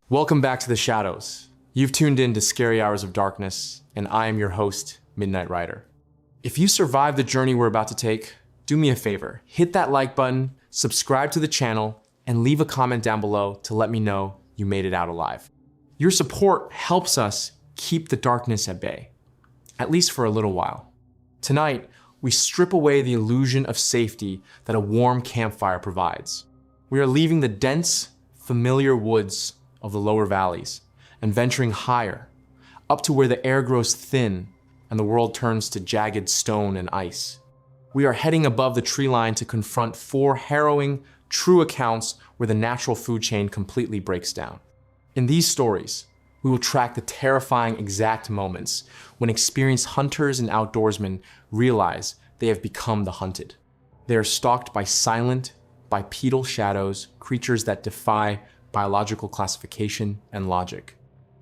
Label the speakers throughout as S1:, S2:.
S1: Welcome back to the Shadows. You've tuned in to Scary Hours of Darkness, and I am your host, Midnight Rider. If you survive the journey we're about to take, do me a favor, hit that like button, subscribe to the channel, and leave a comment down below to let me know you made it out alive. Your support helps us keep the darkness at bay, at least for a little while. Tonight, we strip away the illusion of safety that a warm campfire provides. We are leaving the dense, familiar woods of the lower valleys and venturing higher, up to where the air grows thin and the world turns to jagged stone and ice. We are heading above the tree line to confront 4 harrowing, true accounts where the natural food chain completely breaks down. In these stories, we will track the terrifying exact moments when experienced hunters and outdoorsmen realize they have become the hunted. They are stalked by silent, bipedal shadows, creatures that defy biological classification and logic.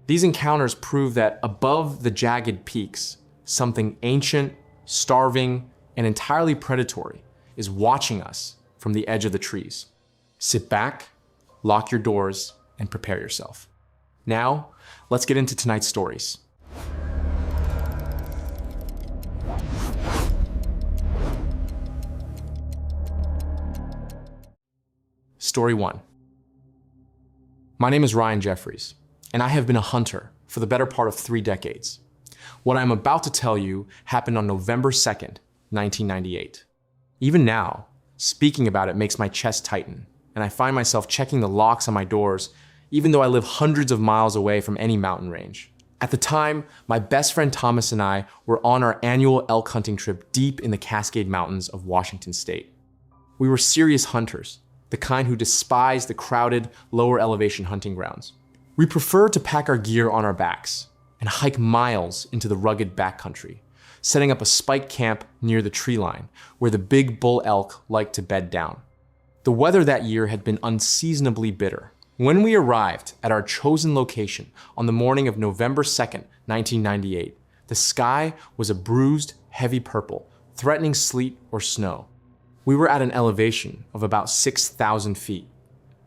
S1: These encounters prove that above the jagged peaks, something ancient, starving, and entirely predatory is watching us from the edge of the trees. Sit back, lock your doors, and prepare yourself. Now, let's get into tonight's stories. Story 1. My name is Ryan Jeffries, and I have been a hunter for the better part of 3 decades. What I'm about to tell you happened on November 2nd, 1998. Even now, speaking about it makes my chest tighten, and I find myself checking the locks on my doors, even though I live hundreds of miles away from any mountain range. At the time, my best friend Thomas and I were on our annual elk hunting trip deep in the Cascade Mountains of Washington State. We were serious hunters, the kind who despise the crowded, lower elevation hunting grounds. We prefer to pack our gear on our backs and hike miles into the rugged backcountry, setting up a spike camp near the tree line where the big bull elk like to bed down. The weather that year had been unseasonably bitter. When we arrived at our chosen location on the morning of November 2nd, 1998, the sky was a bruised, heavy purple, threatening sleet or snow. We were at an elevation of about 6,000 feet.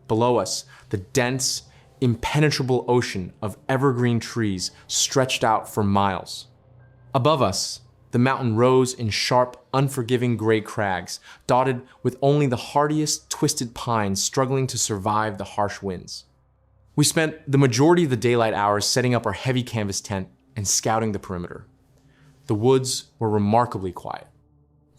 S1: Below us, the dense, impenetrable ocean of evergreen trees stretched out for miles. Above us, the mountain rose in sharp, unforgiving gray crags, dotted with only the hardiest twisted pines struggling to survive the harsh winds. We spent the majority of the daylight hours setting up our heavy canvas tent and scouting the perimeter. The woods were remarkably quiet.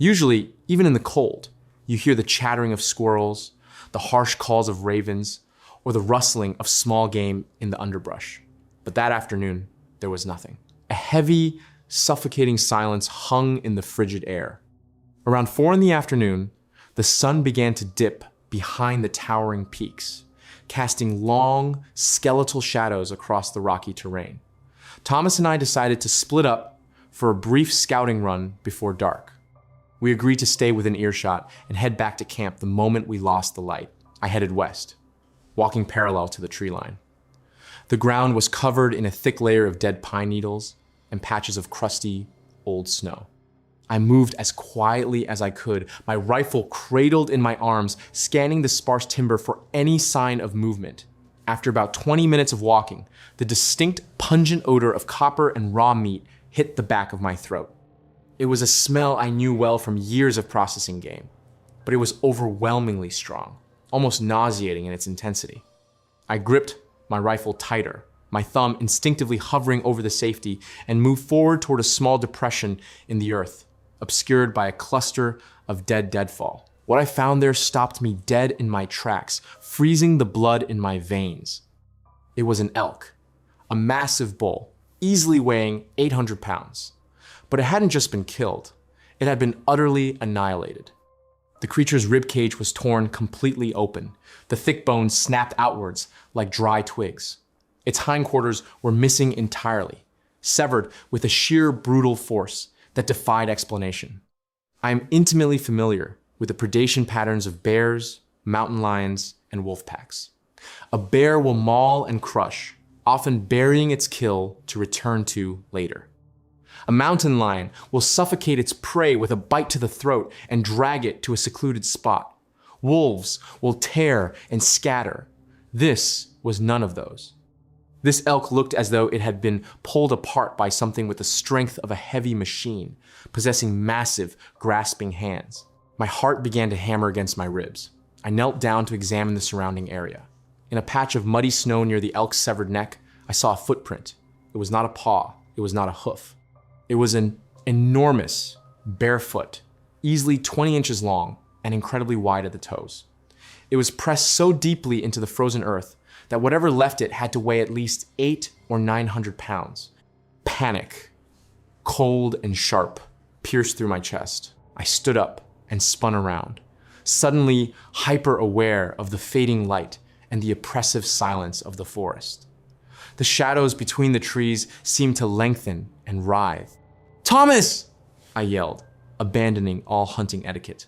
S1: Usually, even in the cold, you hear the chattering of squirrels, the harsh calls of ravens, or the rustling of small game in the underbrush. But that afternoon, there was nothing. A heavy, suffocating silence hung in the frigid air. Around 4 in the afternoon, the sun began to dip behind the towering peaks, casting long, skeletal shadows across the rocky terrain. Thomas and I decided to split up for a brief scouting run before dark. We agreed to stay within earshot and head back to camp the moment we lost the light. I headed west, walking parallel to the tree line. The ground was covered in a thick layer of dead pine needles and patches of crusty, old snow. I moved as quietly as I could, my rifle cradled in my arms, scanning the sparse timber for any sign of movement. After about 20 minutes of walking, the distinct, pungent odor of copper and raw meat hit the back of my throat. It was a smell I knew well from years of processing game, but it was overwhelmingly strong, almost nauseating in its intensity. I gripped my rifle tighter, my thumb instinctively hovering over the safety, and moved forward toward a small depression in the earth, obscured by a cluster of dead deadfall. What I found there stopped me dead in my tracks, freezing the blood in my veins. It was an elk, a massive bull, easily weighing 800 pounds. But it hadn't just been killed, it had been utterly annihilated. The creature's ribcage was torn completely open, the thick bones snapped outwards like dry twigs. Its hindquarters were missing entirely, severed with a sheer brutal force that defied explanation. I am intimately familiar with the predation patterns of bears, mountain lions, and wolf packs. A bear will maul and crush, often burying its kill to return to later. A mountain lion will suffocate its prey with a bite to the throat and drag it to a secluded spot. Wolves will tear and scatter. This was none of those. This elk looked as though it had been pulled apart by something with the strength of a heavy machine, possessing massive, grasping hands. My heart began to hammer against my ribs. I knelt down to examine the surrounding area. In a patch of muddy snow near the elk's severed neck, I saw a footprint. It was not a paw. It was not a hoof. It was an enormous, bare foot, easily 20 inches long and incredibly wide at the toes. It was pressed so deeply into the frozen earth that whatever left it had to weigh at least 800 or 900 pounds. Panic, cold and sharp, pierced through my chest. I stood up and spun around, suddenly hyper-aware of the fading light and the oppressive silence of the forest. The shadows between the trees seemed to lengthen and writhe. "Thomas!" I yelled, abandoning all hunting etiquette.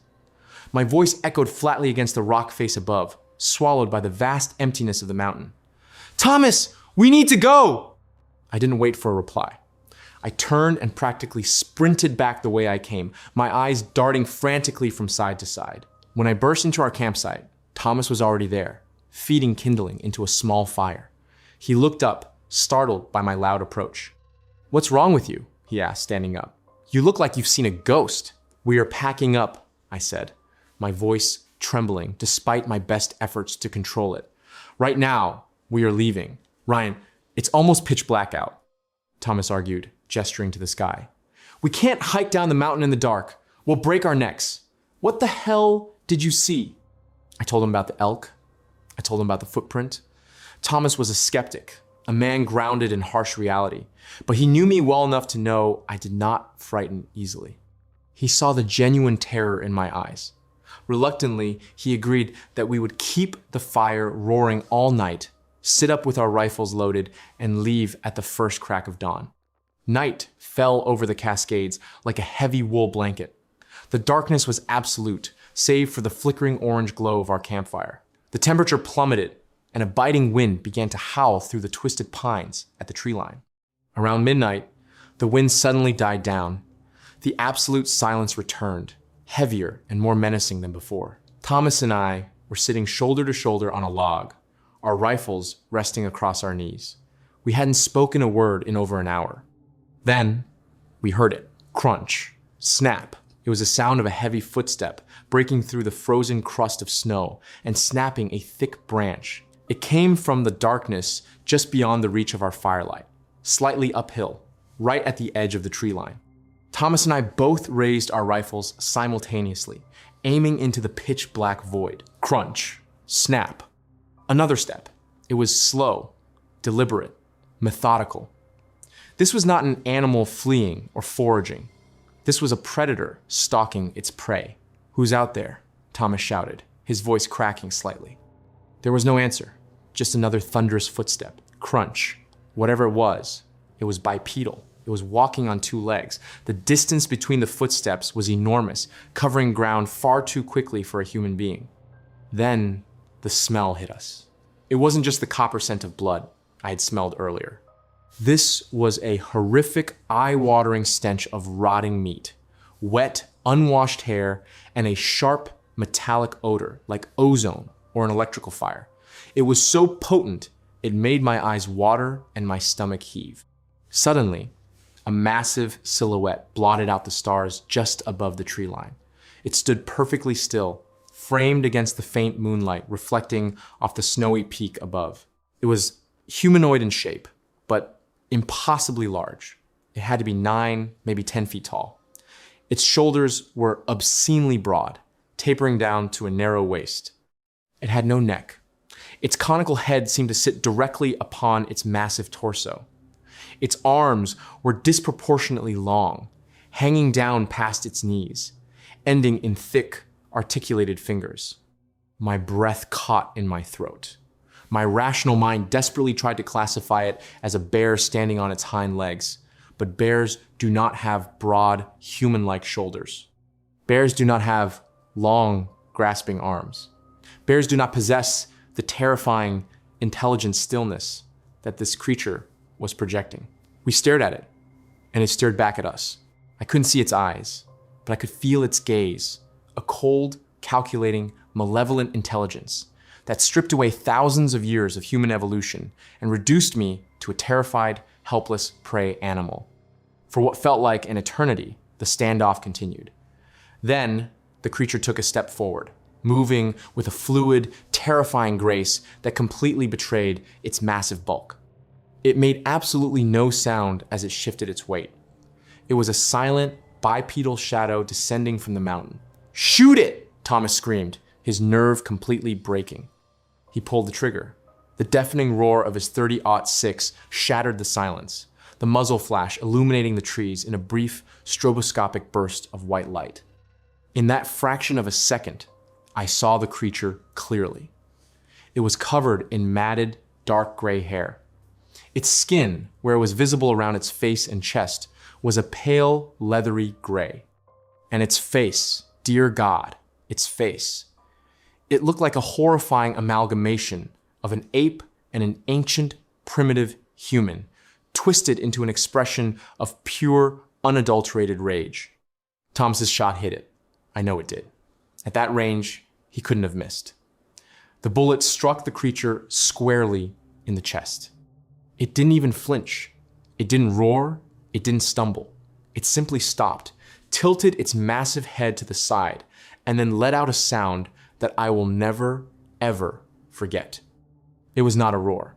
S1: My voice echoed flatly against the rock face above, swallowed by the vast emptiness of the mountain. "Thomas, we need to go!" I didn't wait for a reply. I turned and practically sprinted back the way I came, my eyes darting frantically from side to side. When I burst into our campsite, Thomas was already there, feeding kindling into a small fire. He looked up, startled by my loud approach. "What's wrong with you?" he asked, standing up. "You look like you've seen a ghost." "We are packing up," I said, my voice trembling despite my best efforts to control it. "Right now, we are leaving." "Ryan, it's almost pitch black out," Thomas argued, gesturing to the sky. "We can't hike down the mountain in the dark. We'll break our necks. What the hell did you see?" I told him about the elk. I told him about the footprint. Thomas was a skeptic, a man grounded in harsh reality, but he knew me well enough to know I did not frighten easily. He saw the genuine terror in my eyes. Reluctantly, he agreed that we would keep the fire roaring all night, sit up with our rifles loaded, and leave at the first crack of dawn. Night fell over the Cascades like a heavy wool blanket. The darkness was absolute, save for the flickering orange glow of our campfire. The temperature plummeted, and a biting wind began to howl through the twisted pines at the tree line. Around midnight, the wind suddenly died down. The absolute silence returned, heavier and more menacing than before. Thomas and I were sitting shoulder to shoulder on a log, our rifles resting across our knees. We hadn't spoken a word in over an hour. Then, we heard it. Crunch. Snap. It was the sound of a heavy footstep breaking through the frozen crust of snow and snapping a thick branch. It came from the darkness just beyond the reach of our firelight, slightly uphill, right at the edge of the tree line. Thomas and I both raised our rifles simultaneously, aiming into the pitch black void. Crunch. Snap. Another step. It was slow, deliberate, methodical. This was not an animal fleeing or foraging. This was a predator stalking its prey. "Who's out there?" Thomas shouted, his voice cracking slightly. There was no answer, just another thunderous footstep. Crunch. Whatever it was bipedal. It was walking on two legs. The distance between the footsteps was enormous, covering ground far too quickly for a human being. Then the smell hit us. It wasn't just the copper scent of blood I had smelled earlier. This was a horrific, eye-watering stench of rotting meat, wet, unwashed hair, and a sharp, metallic odor like ozone or an electrical fire. It was so potent, it made my eyes water and my stomach heave. Suddenly, a massive silhouette blotted out the stars just above the tree line. It stood perfectly still, framed against the faint moonlight reflecting off the snowy peak above. It was humanoid in shape, but impossibly large. It had to be 9, maybe 10 feet tall. Its shoulders were obscenely broad, tapering down to a narrow waist. It had no neck. Its conical head seemed to sit directly upon its massive torso. Its arms were disproportionately long, hanging down past its knees, ending in thick, articulated fingers. My breath caught in my throat. My rational mind desperately tried to classify it as a bear standing on its hind legs, but bears do not have broad, human-like shoulders. Bears do not have long, grasping arms. Bears do not possess the terrifying, intelligent stillness that this creature was projecting. We stared at it, and it stared back at us. I couldn't see its eyes, but I could feel its gaze, a cold, calculating, malevolent intelligence, that stripped away thousands of years of human evolution and reduced me to a terrified, helpless prey animal. For what felt like an eternity, the standoff continued. Then, the creature took a step forward, moving with a fluid, terrifying grace that completely betrayed its massive bulk. It made absolutely no sound as it shifted its weight. It was a silent, bipedal shadow descending from the mountain. "Shoot it!" Thomas screamed, his nerve completely breaking. He pulled the trigger. The deafening roar of his .30-06 shattered the silence, the muzzle flash illuminating the trees in a brief, stroboscopic burst of white light. In that fraction of a second, I saw the creature clearly. It was covered in matted, dark gray hair. Its skin, where it was visible around its face and chest, was a pale, leathery gray. And its face, dear God, its face. It looked like a horrifying amalgamation of an ape and an ancient, primitive human, twisted into an expression of pure, unadulterated rage. Thomas's shot hit it. I know it did. At that range, he couldn't have missed. The bullet struck the creature squarely in the chest. It didn't even flinch. It didn't roar. It didn't stumble. It simply stopped, tilted its massive head to the side, and then let out a sound that I will never, ever forget. It was not a roar.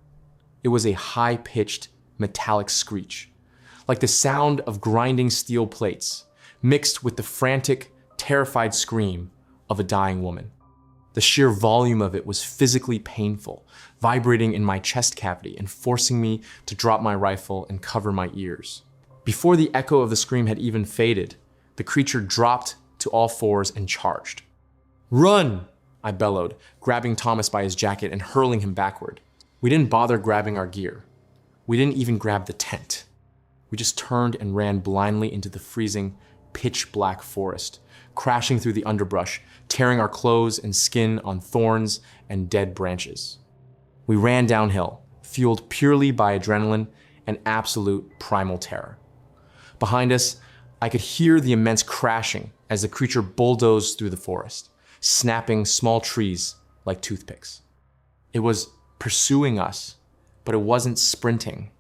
S1: It was a high-pitched, metallic screech, like the sound of grinding steel plates, mixed with the frantic, terrified scream of a dying woman. The sheer volume of it was physically painful, vibrating in my chest cavity and forcing me to drop my rifle and cover my ears. Before the echo of the scream had even faded, the creature dropped to all fours and charged. "Run!" I bellowed, grabbing Thomas by his jacket and hurling him backward. We didn't bother grabbing our gear. We didn't even grab the tent. We just turned and ran blindly into the freezing, pitch-black forest, crashing through the underbrush, tearing our clothes and skin on thorns and dead branches. We ran downhill, fueled purely by adrenaline and absolute primal terror. Behind us, I could hear the immense crashing as the creature bulldozed through the forest, snapping small trees like toothpicks. It was pursuing us, but it wasn't sprinting.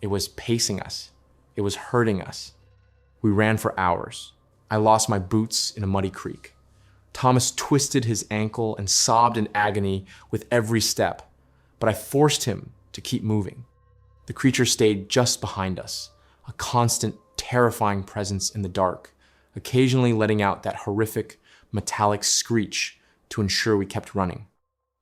S1: It was pacing us. It was hurting us. We ran for hours. I lost my boots in a muddy creek. Thomas twisted his ankle and sobbed in agony with every step, but I forced him to keep moving. The creature stayed just behind us, a constant, terrifying presence in the dark, occasionally letting out that horrific, metallic screech to ensure we kept running.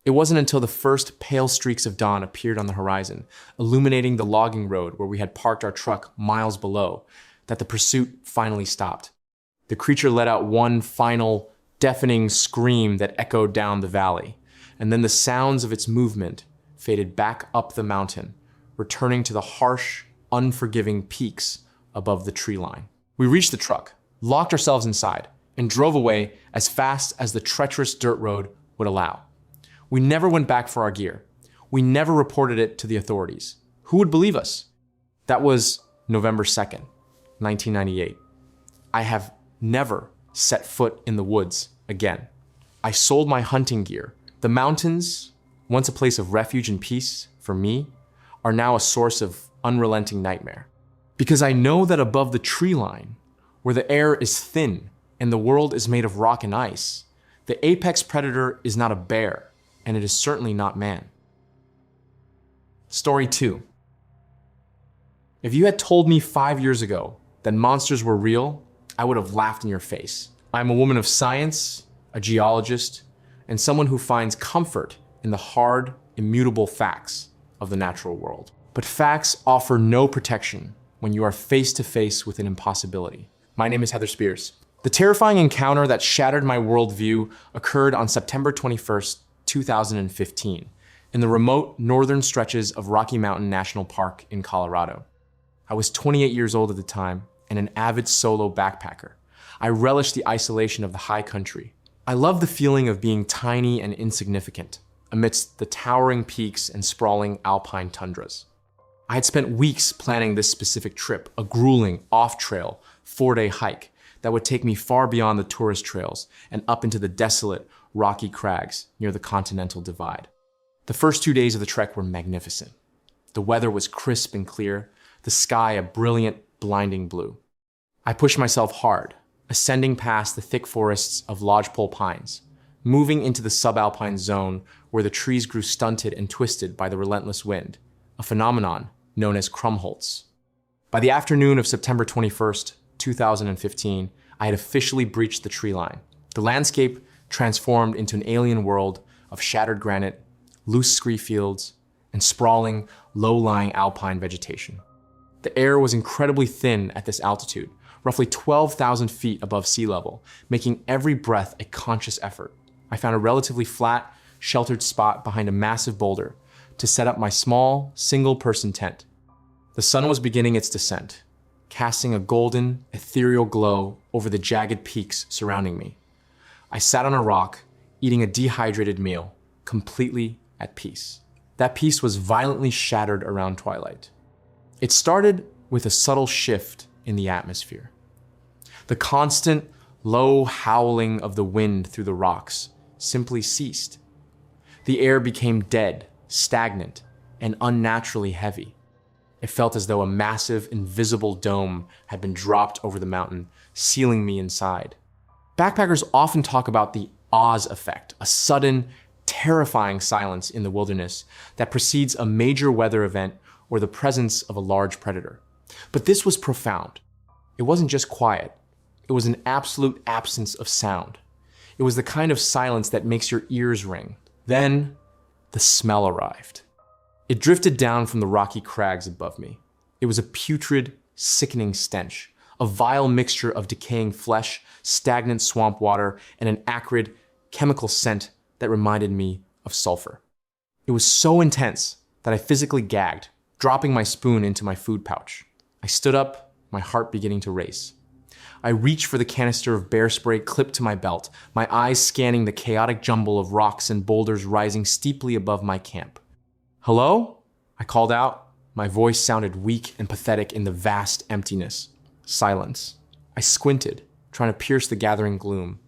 S1: It wasn't until the first pale streaks of dawn appeared on the horizon, illuminating the logging road where we had parked our truck miles below, that the pursuit finally stopped. The creature let out one final, deafening scream that echoed down the valley, and then the sounds of its movement faded back up the mountain, returning to the harsh, unforgiving peaks above the tree line. We reached the truck, locked ourselves inside, and drove away as fast as the treacherous dirt road would allow. We never went back for our gear. We never reported it to the authorities. Who would believe us? That was November 2nd, 1998. I have never set foot in the woods again. I sold my hunting gear. The mountains, once a place of refuge and peace for me, are now a source of unrelenting nightmare. Because I know that above the tree line, where the air is thin and the world is made of rock and ice, the apex predator is not a bear, and it is certainly not man. Story 2. If you had told me 5 years ago that monsters were real, I would have laughed in your face. I'm a woman of science, a geologist, and someone who finds comfort in the hard, immutable facts of the natural world. But facts offer no protection when you are face to face with an impossibility. My name is Heather Spears. The terrifying encounter that shattered my worldview occurred on September 21st, 2015, in the remote northern stretches of Rocky Mountain National Park in Colorado. I was 28 years old at the time and an avid solo backpacker. I relished the isolation of the high country. I loved the feeling of being tiny and insignificant amidst the towering peaks and sprawling alpine tundras. I had spent weeks planning this specific trip, a grueling, off-trail, 4-day hike that would take me far beyond the tourist trails and up into the desolate, rocky crags near the Continental Divide. The first 2 days of the trek were magnificent. The weather was crisp and clear, the sky a brilliant, blinding blue. I pushed myself hard, ascending past the thick forests of lodgepole pines, moving into the subalpine zone where the trees grew stunted and twisted by the relentless wind, a phenomenon known as krumholtz. By the afternoon of September 21st, 2015, I had officially breached the tree line. The landscape transformed into an alien world of shattered granite, loose scree fields, and sprawling, low-lying alpine vegetation. The air was incredibly thin at this altitude, roughly 12,000 feet above sea level, making every breath a conscious effort. I found a relatively flat, sheltered spot behind a massive boulder to set up my small, single-person tent. The sun was beginning its descent, casting a golden, ethereal glow over the jagged peaks surrounding me. I sat on a rock, eating a dehydrated meal, completely at peace. That peace was violently shattered around twilight. It started with a subtle shift in the atmosphere. The constant, low howling of the wind through the rocks simply ceased. The air became dead, stagnant, and unnaturally heavy. It felt as though a massive, invisible dome had been dropped over the mountain, sealing me inside. Backpackers often talk about the Oz effect, a sudden, terrifying silence in the wilderness that precedes a major weather event or the presence of a large predator. But this was profound. It wasn't just quiet. It was an absolute absence of sound. It was the kind of silence that makes your ears ring. Then, the smell arrived. It drifted down from the rocky crags above me. It was a putrid, sickening stench, a vile mixture of decaying flesh, stagnant swamp water, and an acrid, chemical scent that reminded me of sulfur. It was so intense that I physically gagged, dropping my spoon into my food pouch. I stood up, my heart beginning to race. I reached for the canister of bear spray clipped to my belt, my eyes scanning the chaotic jumble of rocks and boulders rising steeply above my camp. "Hello?" I called out. My voice sounded weak and pathetic in the vast emptiness. Silence. I squinted, trying to pierce the gathering gloom.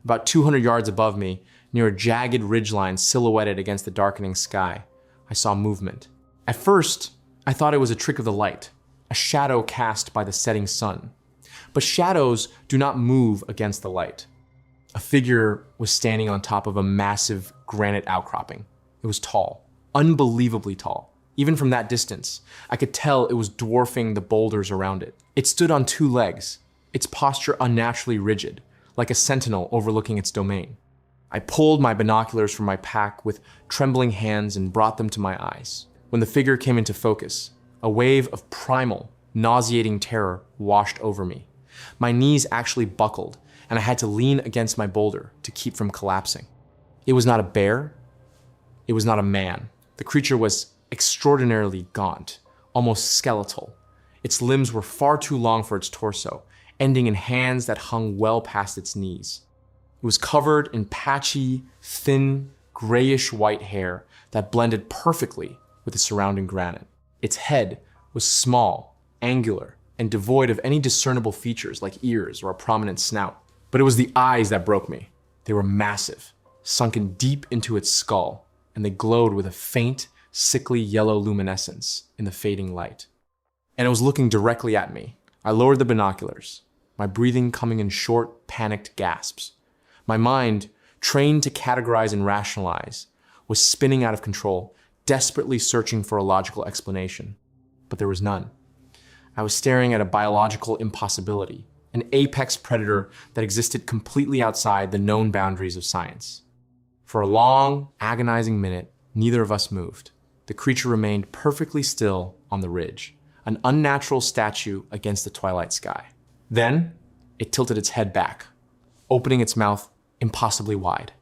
S1: About 200 yards above me, near a jagged ridgeline silhouetted against the darkening sky, I saw movement. At first, I thought it was a trick of the light, a shadow cast by the setting sun. But shadows do not move against the light. A figure was standing on top of a massive granite outcropping. It was tall, unbelievably tall. Even from that distance, I could tell it was dwarfing the boulders around it. It stood on 2 legs, its posture unnaturally rigid, like a sentinel overlooking its domain. I pulled my binoculars from my pack with trembling hands and brought them to my eyes. When the figure came into focus, a wave of primal, nauseating terror washed over me. My knees actually buckled, and I had to lean against my boulder to keep from collapsing. It was not a bear. It was not a man. The creature was extraordinarily gaunt, almost skeletal. Its limbs were far too long for its torso, ending in hands that hung well past its knees. It was covered in patchy, thin, grayish-white hair that blended perfectly with the surrounding granite. Its head was small, angular, and devoid of any discernible features like ears or a prominent snout. But it was the eyes that broke me. They were massive, sunken deep into its skull, and they glowed with a faint, sickly yellow luminescence in the fading light. And it was looking directly at me. I lowered the binoculars, my breathing coming in short, panicked gasps. My mind, trained to categorize and rationalize, was spinning out of control, desperately searching for a logical explanation. But there was none. I was staring at a biological impossibility, an apex predator that existed completely outside the known boundaries of science. For a long, agonizing minute, neither of us moved. The creature remained perfectly still on the ridge, an unnatural statue against the twilight sky. Then, it tilted its head back, opening its mouth impossibly wide.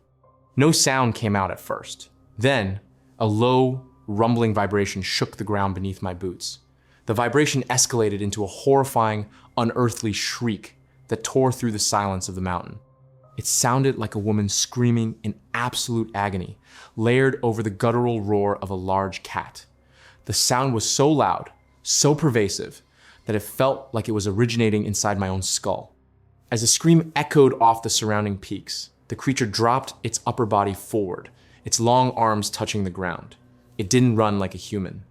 S1: No sound came out at first. Then, a low, rumbling vibration shook the ground beneath my boots. The vibration escalated into a horrifying, unearthly shriek that tore through the silence of the mountain. It sounded like a woman screaming in absolute agony, layered over the guttural roar of a large cat. The sound was so loud, so pervasive, that it felt like it was originating inside my own skull. As the scream echoed off the surrounding peaks, The creature dropped its upper body forward, its long arms touching the ground. It didn't run like a human.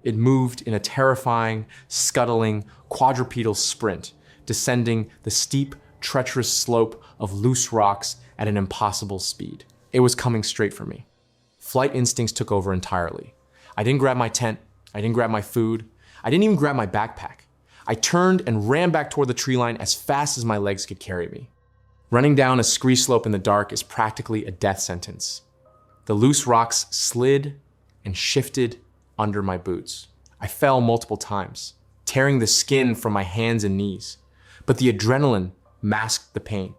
S1: It moved in a terrifying, scuttling, quadrupedal sprint, descending the steep, treacherous slope of loose rocks at an impossible speed. It was coming straight for me. Flight instincts took over entirely. I didn't grab my tent. I didn't grab my food. I didn't even grab my backpack. I turned and ran back toward the tree line as fast as my legs could carry me. Running down a scree slope in the dark is practically a death sentence. The loose rocks slid and shifted under my boots. I fell multiple times, tearing the skin from my hands and knees, but the adrenaline masked the pain.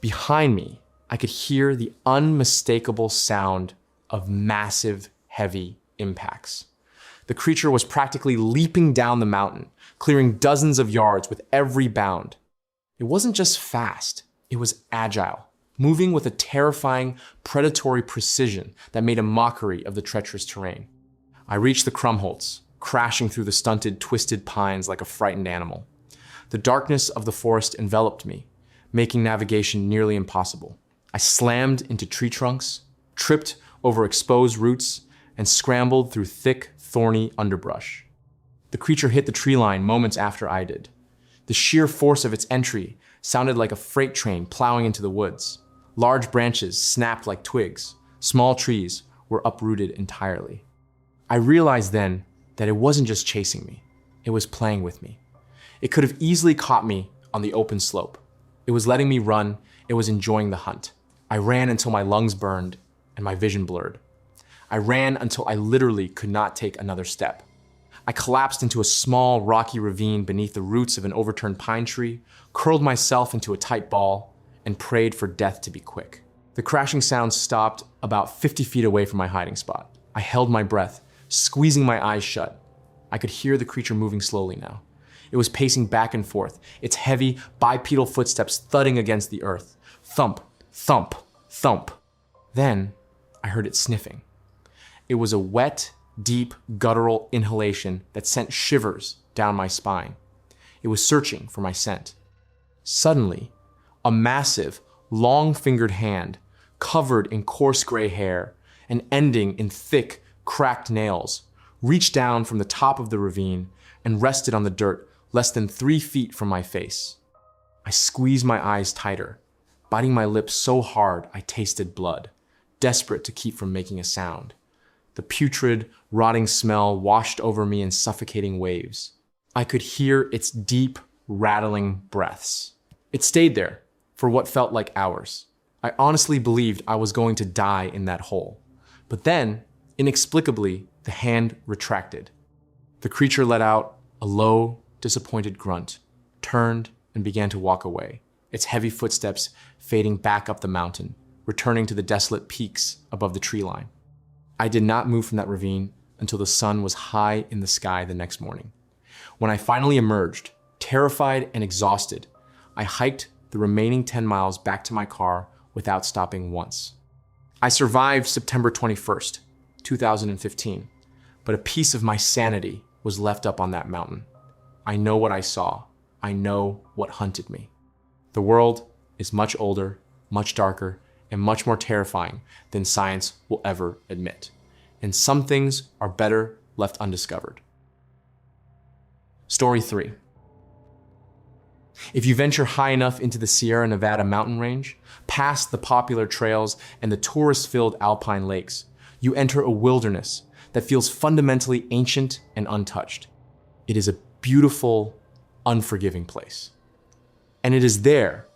S1: Behind me, I could hear the unmistakable sound of massive, heavy impacts. The creature was practically leaping down the mountain, clearing dozens of yards with every bound. It wasn't just fast, it was agile, moving with a terrifying, predatory precision that made a mockery of the treacherous terrain. I reached the Krumholtz, crashing through the stunted, twisted pines like a frightened animal. The darkness of the forest enveloped me, making navigation nearly impossible. I slammed into tree trunks, tripped over exposed roots, and scrambled through thick, thorny underbrush. The creature hit the tree line moments after I did. The sheer force of its entry sounded like a freight train plowing into the woods. Large branches snapped like twigs. Small trees were uprooted entirely. I realized then that it wasn't just chasing me. It was playing with me. It could have easily caught me on the open slope. It was letting me run. It was enjoying the hunt. I ran until my lungs burned and my vision blurred. I ran until I literally could not take another step. I collapsed into a small, rocky ravine beneath the roots of an overturned pine tree, curled myself into a tight ball, and prayed for death to be quick. The crashing sound stopped about 50 feet away from my hiding spot. I held my breath, squeezing my eyes shut. I could hear the creature moving slowly now. It was pacing back and forth, its heavy, bipedal footsteps thudding against the earth. Thump, thump, thump. Then, I heard it sniffing. It was a wet, deep, guttural inhalation that sent shivers down my spine. It was searching for my scent. Suddenly, a massive, long-fingered hand, covered in coarse gray hair and ending in thick, cracked nails, reached down from the top of the ravine and rested on the dirt less than 3 feet from my face. I squeezed my eyes tighter, biting my lips so hard I tasted blood, desperate to keep from making a sound. The putrid, rotting smell washed over me in suffocating waves. I could hear its deep, rattling breaths. It stayed there for what felt like hours. I honestly believed I was going to die in that hole. But then, inexplicably, the hand retracted. The creature let out a low, disappointed grunt, turned, and began to walk away, its heavy footsteps fading back up the mountain, returning to the desolate peaks above the tree line. I did not move from that ravine until the sun was high in the sky the next morning. When I finally emerged, terrified and exhausted, I hiked the remaining 10 miles back to my car without stopping once. I survived September 21st, 2015, but a piece of my sanity was left up on that mountain. I know what I saw. I know what hunted me. The world is much older, much darker, and much more terrifying than science will ever admit. And some things are better left undiscovered. Story 3. If you venture high enough into the Sierra Nevada mountain range, past the popular trails and the tourist-filled alpine lakes, you enter a wilderness that feels fundamentally ancient and untouched. It is a beautiful, unforgiving place. And it is there,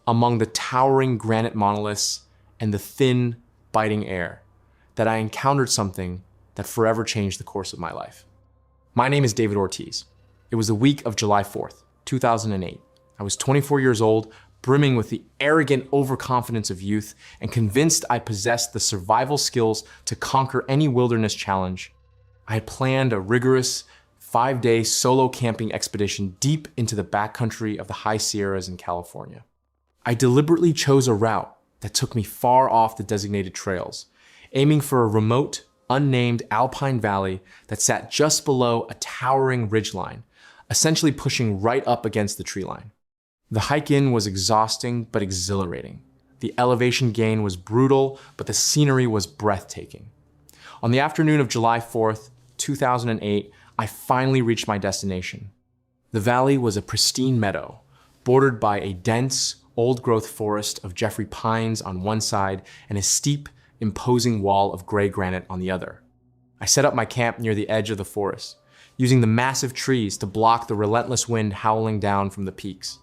S1: among the towering granite monoliths and the thin, biting air, that I encountered something that forever changed the course of my life. My name is David Ortiz. It was the week of July 4th, 2008. I was 24 years old, brimming with the arrogant overconfidence of youth, and convinced I possessed the survival skills to conquer any wilderness challenge. I had planned a rigorous 5-day solo camping expedition deep into the backcountry of the high Sierras in California. I deliberately chose a route that took me far off the designated trails, aiming for a remote, unnamed alpine valley that sat just below a towering ridgeline, essentially pushing right up against the tree line. The hike in was exhausting but exhilarating. The elevation gain was brutal, but the scenery was breathtaking. On the afternoon of July 4th, 2008, I finally reached my destination. The valley was a pristine meadow, bordered by a dense, old-growth forest of Jeffrey pines on one side and a steep, imposing wall of gray granite on the other. I set up my camp near the edge of the forest, using the massive trees to block the relentless wind howling down from the peaks.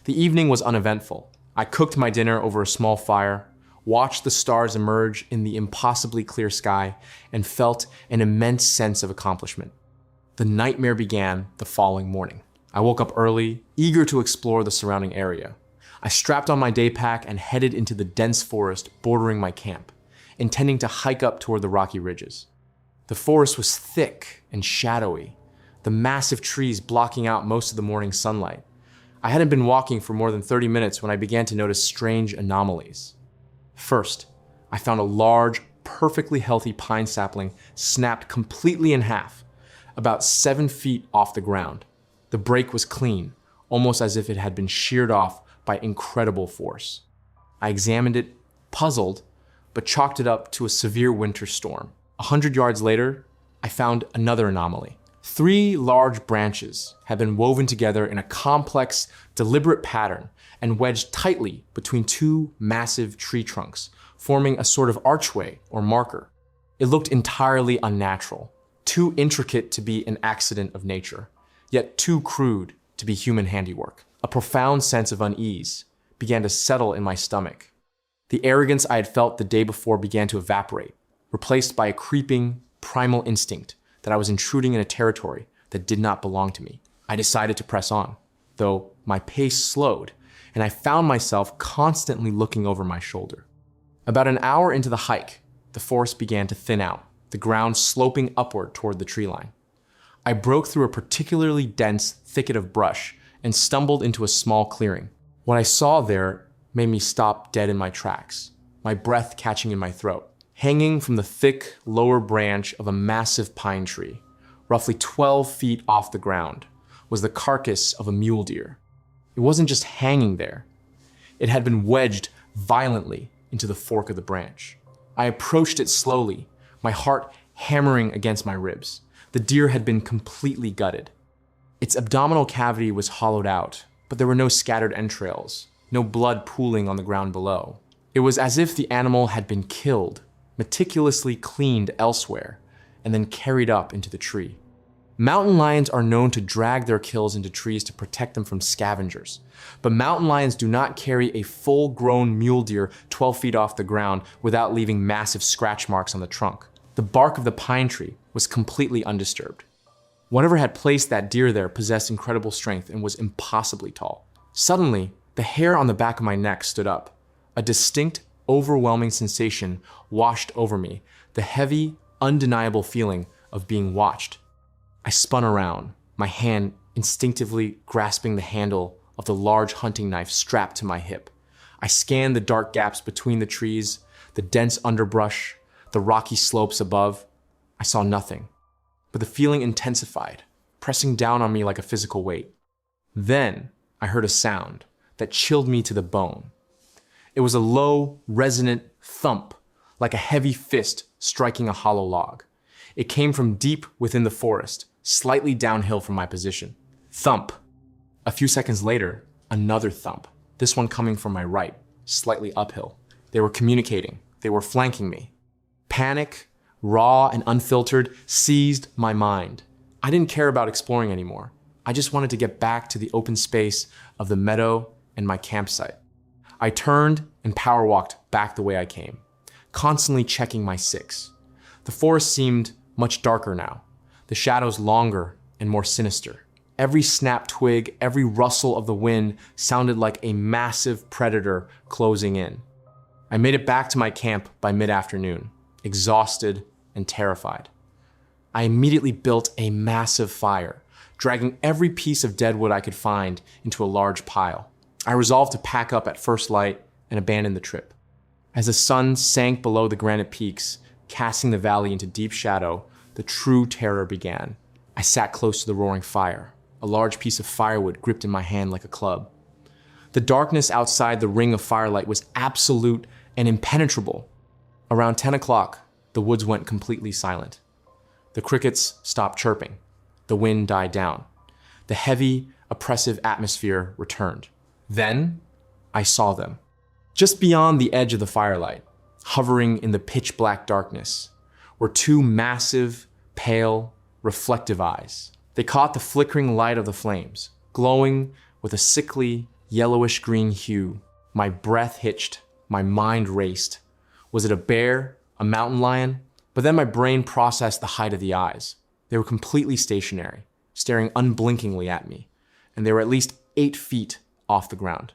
S1: The evening was uneventful. I cooked my dinner over a small fire, watched the stars emerge in the impossibly clear sky, and felt an immense sense of accomplishment. The nightmare began the following morning. I woke up early, eager to explore the surrounding area. I strapped on my day pack and headed into the dense forest bordering my camp, intending to hike up toward the rocky ridges. The forest was thick and shadowy, the massive trees blocking out most of the morning sunlight. I hadn't been walking for more than 30 minutes when I began to notice strange anomalies. First, I found a large, perfectly healthy pine sapling snapped completely in half, about 7 feet off the ground. The break was clean, almost as if it had been sheared off by incredible force. I examined it, puzzled, but chalked it up to a severe winter storm. 100 yards later, I found another anomaly. 3 large branches had been woven together in a complex, deliberate pattern and wedged tightly between 2 massive tree trunks, forming a sort of archway or marker. It looked entirely unnatural, too intricate to be an accident of nature, yet too crude to be human handiwork. A profound sense of unease began to settle in my stomach. The arrogance I had felt the day before began to evaporate, replaced by a creeping, primal instinct that I was intruding in a territory that did not belong to me. I decided to press on, though my pace slowed, and I found myself constantly looking over my shoulder. About an hour into the hike, the forest began to thin out, the ground sloping upward toward the tree line. I broke through a particularly dense thicket of brush and stumbled into a small clearing. What I saw there made me stop dead in my tracks, my breath catching in my throat. Hanging from the thick lower branch of a massive pine tree, roughly 12 feet off the ground, was the carcass of a mule deer. It wasn't just hanging there. It had been wedged violently into the fork of the branch. I approached it slowly, my heart hammering against my ribs. The deer had been completely gutted. Its abdominal cavity was hollowed out, but there were no scattered entrails, no blood pooling on the ground below. It was as if the animal had been killed, meticulously cleaned elsewhere, and then carried up into the tree. Mountain lions are known to drag their kills into trees to protect them from scavengers, but mountain lions do not carry a full-grown mule deer 12 feet off the ground without leaving massive scratch marks on the trunk. The bark of the pine tree was completely undisturbed. Whatever had placed that deer there possessed incredible strength and was impossibly tall. Suddenly, the hair on the back of my neck stood up. A distinct, overwhelming sensation washed over me, the heavy, undeniable feeling of being watched. I spun around, my hand instinctively grasping the handle of the large hunting knife strapped to my hip. I scanned the dark gaps between the trees, the dense underbrush, the rocky slopes above. I saw nothing, but the feeling intensified, pressing down on me like a physical weight. Then I heard a sound that chilled me to the bone. It was a low, resonant thump, like a heavy fist striking a hollow log. It came from deep within the forest, slightly downhill from my position. Thump. A few seconds later, another thump, this one coming from my right, slightly uphill. They were communicating. They were flanking me. Panic, raw and unfiltered, seized my mind. I didn't care about exploring anymore. I just wanted to get back to the open space of the meadow and my campsite. I turned and power walked back the way I came, constantly checking my 6. The forest seemed much darker now, the shadows longer and more sinister. Every snapped twig, every rustle of the wind sounded like a massive predator closing in. I made it back to my camp by mid-afternoon, exhausted and terrified. I immediately built a massive fire, dragging every piece of dead wood I could find into a large pile. I resolved to pack up at first light and abandon the trip. As the sun sank below the granite peaks, casting the valley into deep shadow, the true terror began. I sat close to the roaring fire, a large piece of firewood gripped in my hand like a club. The darkness outside the ring of firelight was absolute and impenetrable. Around 10 o'clock, the woods went completely silent. The crickets stopped chirping. The wind died down. The heavy, oppressive atmosphere returned. Then, I saw them. Just beyond the edge of the firelight, hovering in the pitch black darkness, were two massive, pale, reflective eyes. They caught the flickering light of the flames, glowing with a sickly, yellowish-green hue. My breath hitched, my mind raced. Was it a bear, a mountain lion? But then my brain processed the height of the eyes. They were completely stationary, staring unblinkingly at me, and they were at least 8 feet off the ground.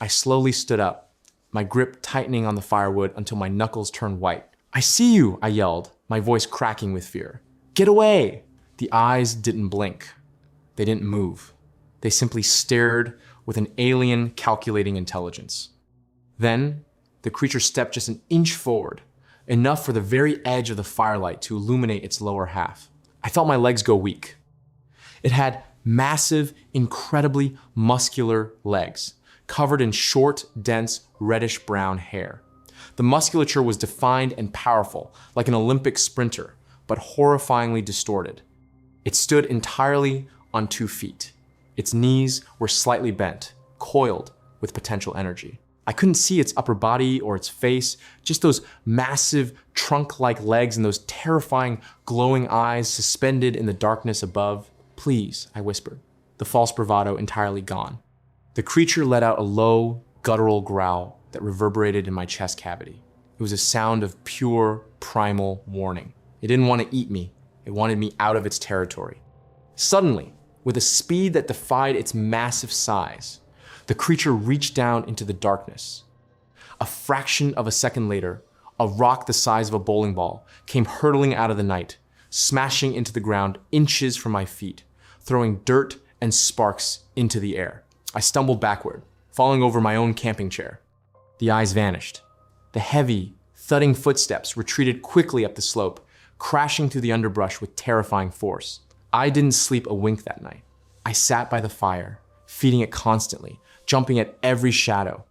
S1: I slowly stood up, my grip tightening on the firewood until my knuckles turned white. "I see you," I yelled, my voice cracking with fear. "Get away!" The eyes didn't blink. They didn't move. They simply stared with an alien, calculating intelligence. Then, the creature stepped just an inch forward, enough for the very edge of the firelight to illuminate its lower half. I felt my legs go weak. It had massive, incredibly muscular legs, covered in short, dense, reddish-brown hair. The musculature was defined and powerful, like an Olympic sprinter, but horrifyingly distorted. It stood entirely on 2 feet. Its knees were slightly bent, coiled with potential energy. I couldn't see its upper body or its face, just those massive trunk-like legs and those terrifying glowing eyes suspended in the darkness above. "Please," I whispered, the false bravado entirely gone. The creature let out a low, guttural growl that reverberated in my chest cavity. It was a sound of pure, primal warning. It didn't want to eat me. It wanted me out of its territory. Suddenly, with a speed that defied its massive size, the creature reached down into the darkness. A fraction of a second later, a rock the size of a bowling ball came hurtling out of the night, smashing into the ground inches from my feet, throwing dirt and sparks into the air. I stumbled backward, falling over my own camping chair. The eyes vanished. The heavy, thudding footsteps retreated quickly up the slope, crashing through the underbrush with terrifying force. I didn't sleep a wink that night. I sat by the fire, feeding it constantly, jumping at every shadow.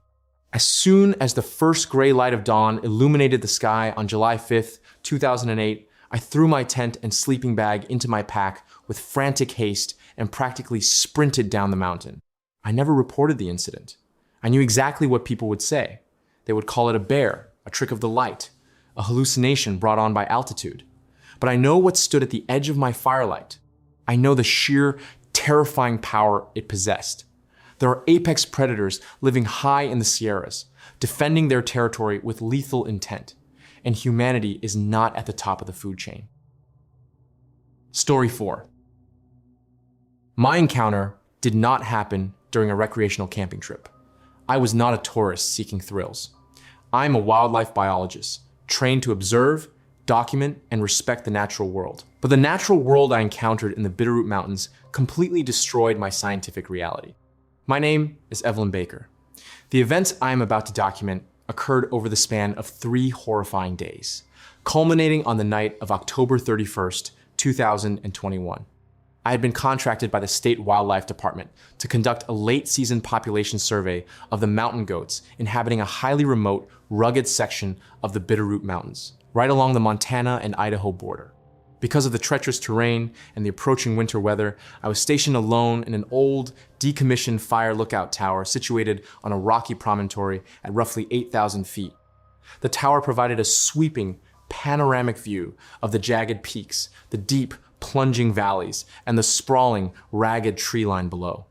S1: As soon as the first gray light of dawn illuminated the sky on July 5th, 2008, I threw my tent and sleeping bag into my pack with frantic haste and practically sprinted down the mountain. I never reported the incident. I knew exactly what people would say. They would call it a bear, a trick of the light, a hallucination brought on by altitude. But I know what stood at the edge of my firelight. I know the sheer, terrifying power it possessed. There are apex predators living high in the Sierras, defending their territory with lethal intent, and humanity is not at the top of the food chain. Story 4. My encounter did not happen during a recreational camping trip. I was not a tourist seeking thrills. I'm a wildlife biologist, trained to observe, document, and respect the natural world. But the natural world I encountered in the Bitterroot Mountains completely destroyed my scientific reality. My name is Evelyn Baker. The events I am about to document occurred over the span of 3 horrifying days, culminating on the night of October 31st, 2021. I had been contracted by the State Wildlife Department to conduct a late-season population survey of the mountain goats inhabiting a highly remote, rugged section of the Bitterroot Mountains, right along the Montana and Idaho border. Because of the treacherous terrain and the approaching winter weather, I was stationed alone in an old, decommissioned fire lookout tower situated on a rocky promontory at roughly 8,000 feet. The tower provided a sweeping, panoramic view of the jagged peaks, the deep, plunging valleys, and the sprawling, ragged tree line below.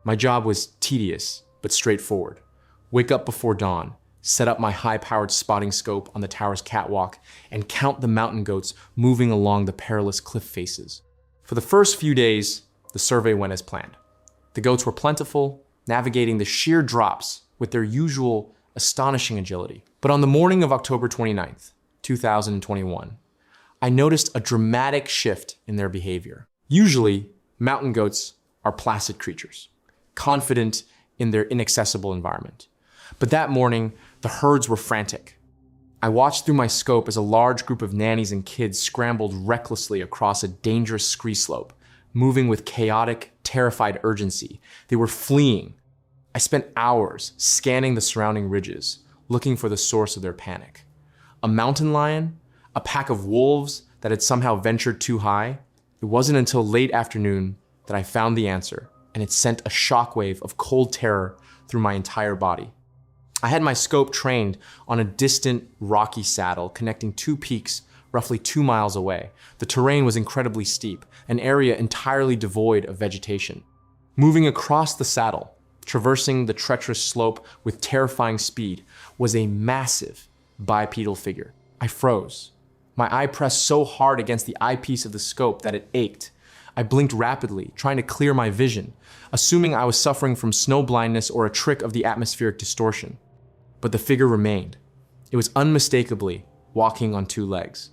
S1: My job was tedious, but straightforward. Wake up before dawn, set up my high-powered spotting scope on the tower's catwalk, and count the mountain goats moving along the perilous cliff faces. For the first few days, the survey went as planned. The goats were plentiful, navigating the sheer drops with their usual astonishing agility. But on the morning of October 29th, 2021, I noticed a dramatic shift in their behavior. Usually, mountain goats are placid creatures, confident in their inaccessible environment. But that morning, the herds were frantic. I watched through my scope as a large group of nannies and kids scrambled recklessly across a dangerous scree slope, moving with chaotic, terrified urgency. They were fleeing. I spent hours scanning the surrounding ridges, looking for the source of their panic. A mountain lion? A pack of wolves that had somehow ventured too high? It wasn't until late afternoon that I found the answer, and it sent a shockwave of cold terror through my entire body. I had my scope trained on a distant, rocky saddle connecting two peaks roughly 2 miles away. The terrain was incredibly steep, an area entirely devoid of vegetation. Moving across the saddle, traversing the treacherous slope with terrifying speed, was a massive bipedal figure. I froze. My eye pressed so hard against the eyepiece of the scope that it ached. I blinked rapidly, trying to clear my vision, assuming I was suffering from snow blindness or a trick of the atmospheric distortion. But the figure remained. It was unmistakably walking on 2 legs.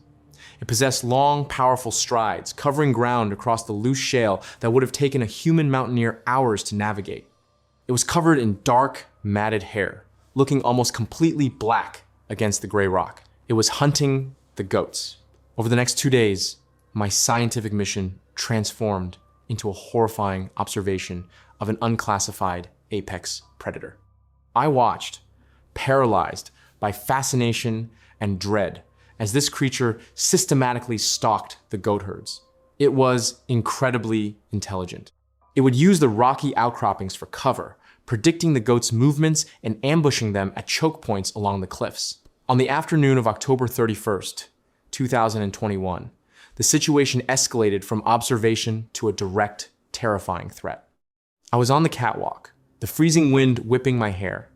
S1: It possessed long, powerful strides, covering ground across the loose shale that would have taken a human mountaineer hours to navigate. It was covered in dark, matted hair, looking almost completely black against the gray rock. It was hunting the goats. Over the next 2 days, my scientific mission transformed into a horrifying observation of an unclassified apex predator. I watched, paralyzed by fascination and dread, as this creature systematically stalked the goat herds. It was incredibly intelligent. It would use the rocky outcroppings for cover, predicting the goats' movements and ambushing them at choke points along the cliffs. On the afternoon of October 31st, 2021, the situation escalated from observation to a direct, terrifying threat. I was on the catwalk, the freezing wind whipping my hair,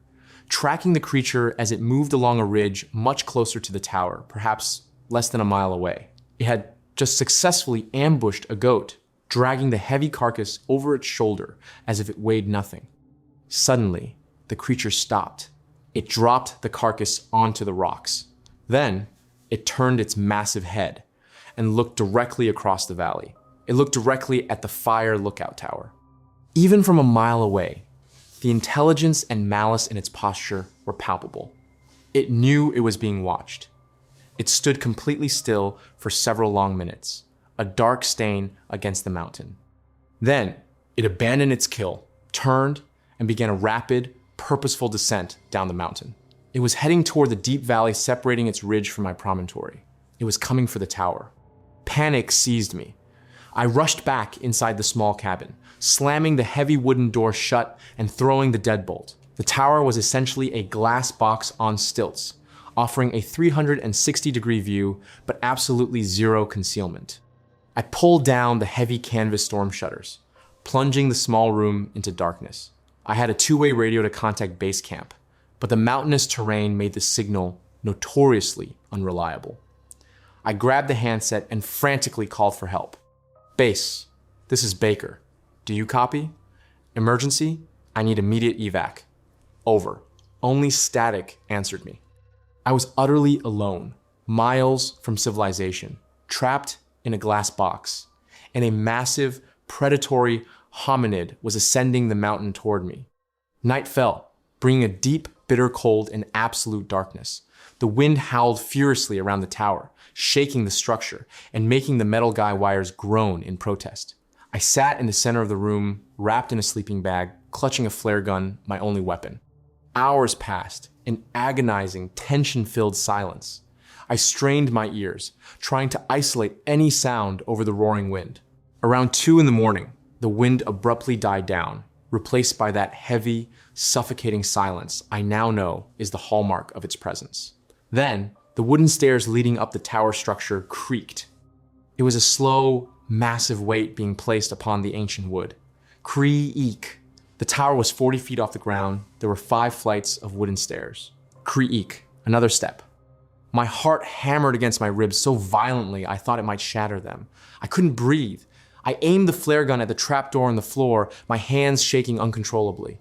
S1: tracking the creature as it moved along a ridge much closer to the tower, perhaps less than a mile away. It had just successfully ambushed a goat, dragging the heavy carcass over its shoulder as if it weighed nothing. Suddenly, the creature stopped. It dropped the carcass onto the rocks. Then, it turned its massive head and looked directly across the valley. It looked directly at the fire lookout tower. Even from a mile away, the intelligence and malice in its posture were palpable. It knew it was being watched. It stood completely still for several long minutes, a dark stain against the mountain. Then, it abandoned its kill, turned, and began a rapid, purposeful descent down the mountain. It was heading toward the deep valley separating its ridge from my promontory. It was coming for the tower. Panic seized me. I rushed back inside the small cabin, slamming the heavy wooden door shut and throwing the deadbolt. The tower was essentially a glass box on stilts, offering a 360-degree view, but absolutely zero concealment. I pulled down the heavy canvas storm shutters, plunging the small room into darkness. I had a 2-way radio to contact base camp, but the mountainous terrain made the signal notoriously unreliable. I grabbed the handset and frantically called for help. Base, this is Baker. Do you copy? Emergency? I need immediate evac. Over. Only static answered me. I was utterly alone, miles from civilization, trapped in a glass box, and a massive, predatory hominid was ascending the mountain toward me. Night fell, bringing a deep, bitter cold and absolute darkness. The wind howled furiously around the tower, shaking the structure and making the metal guy wires groan in protest. I sat in the center of the room, wrapped in a sleeping bag, clutching a flare gun, my only weapon. Hours passed in agonizing, tension-filled silence. I strained my ears, trying to isolate any sound over the roaring wind. Around 2 a.m, the wind abruptly died down, replaced by that heavy, suffocating silence I now know is the hallmark of its presence. Then, the wooden stairs leading up the tower structure creaked. It was a slow, massive weight being placed upon the ancient wood. Creak. The tower was 40 feet off the ground. There were 5 flights of wooden stairs. Creak. Another step. My heart hammered against my ribs so violently I thought it might shatter them. I couldn't breathe. I aimed the flare gun at the trapdoor in the floor, my hands shaking uncontrollably.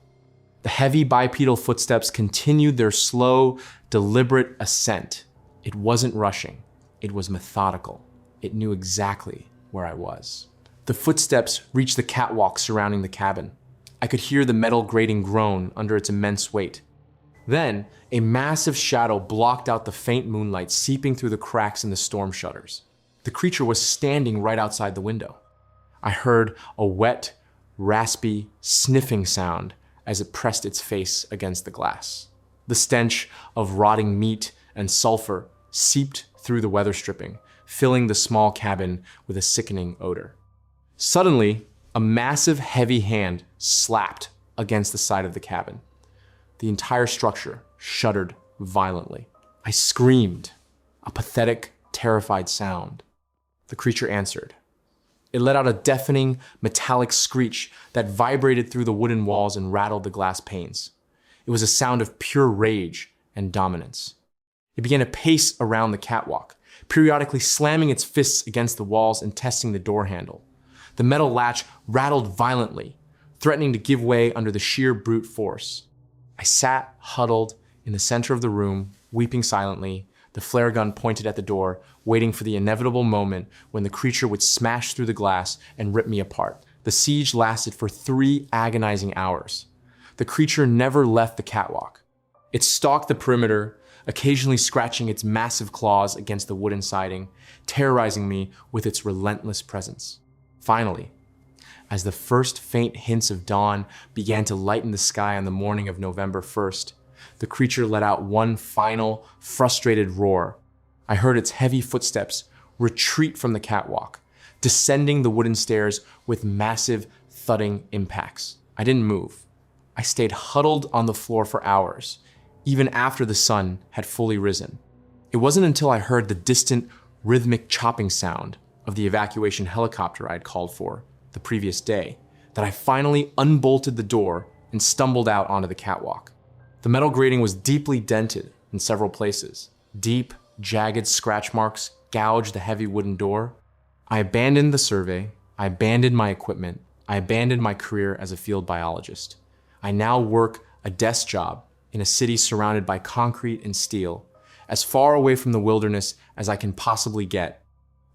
S1: The heavy bipedal footsteps continued their slow, deliberate ascent. It wasn't rushing. It was methodical. It knew exactly where I was. The footsteps reached the catwalk surrounding the cabin. I could hear the metal grating groan under its immense weight. Then, a massive shadow blocked out the faint moonlight seeping through the cracks in the storm shutters. The creature was standing right outside the window. I heard a wet, raspy, sniffing sound as it pressed its face against the glass. The stench of rotting meat and sulfur seeped through the weather stripping, filling the small cabin with a sickening odor. Suddenly, a massive, heavy hand slapped against the side of the cabin. The entire structure shuddered violently. I screamed, a pathetic, terrified sound. The creature answered. It let out a deafening, metallic screech that vibrated through the wooden walls and rattled the glass panes. It was a sound of pure rage and dominance. It began to pace around the catwalk, periodically slamming its fists against the walls and testing the door handle. The metal latch rattled violently, threatening to give way under the sheer brute force. I sat huddled in the center of the room, weeping silently, the flare gun pointed at the door, waiting for the inevitable moment when the creature would smash through the glass and rip me apart. The siege lasted for 3 agonizing hours. The creature never left the catwalk. It stalked the perimeter, occasionally scratching its massive claws against the wooden siding, terrorizing me with its relentless presence. Finally, as the first faint hints of dawn began to lighten the sky on the morning of November 1st, the creature let out one final, frustrated roar. I heard its heavy footsteps retreat from the catwalk, descending the wooden stairs with massive, thudding impacts. I didn't move. I stayed huddled on the floor for hours, even after the sun had fully risen. It wasn't until I heard the distant, rhythmic chopping sound of the evacuation helicopter I had called for the previous day that I finally unbolted the door and stumbled out onto the catwalk. The metal grating was deeply dented in several places. Deep, jagged scratch marks gouged the heavy wooden door. I abandoned the survey. I abandoned my equipment. I abandoned my career as a field biologist. I now work a desk job in a city surrounded by concrete and steel, as far away from the wilderness as I can possibly get,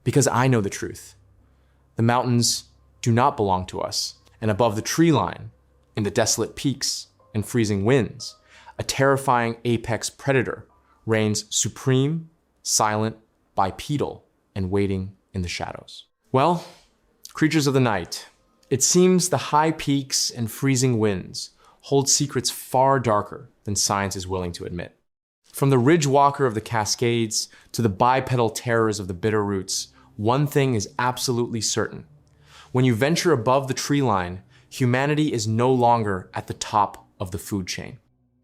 S1: because I know the truth. The mountains do not belong to us, and above the tree line, in the desolate peaks and freezing winds, a terrifying apex predator reigns supreme, silent, bipedal, and waiting in the shadows. Well, creatures of the night, it seems the high peaks and freezing winds hold secrets far darker than science is willing to admit. From the ridge walker of the Cascades to the bipedal terrors of the Bitterroots, one thing is absolutely certain. When you venture above the tree line, humanity is no longer at the top of the food chain.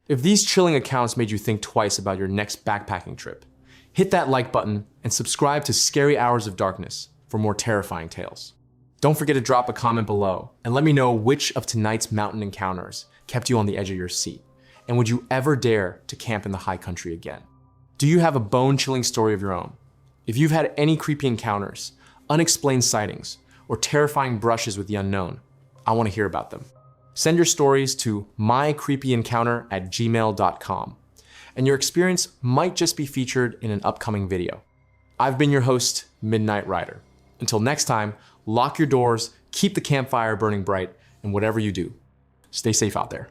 S1: If these chilling accounts made you think twice about your next backpacking trip, hit that like button and subscribe to Scary Hours of Darkness for more terrifying tales. Don't forget to drop a comment below and let me know which of tonight's mountain encounters kept you on the edge of your seat. And would you ever dare to camp in the high country again? Do you have a bone-chilling story of your own? If you've had any creepy encounters, unexplained sightings, or terrifying brushes with the unknown, I want to hear about them. Send your stories to mycreepyencounter@gmail.com, and your experience might just be featured in an upcoming video. I've been your host, Midnight Rider. Until next time, lock your doors, keep the campfire burning bright, and whatever you do, stay safe out there.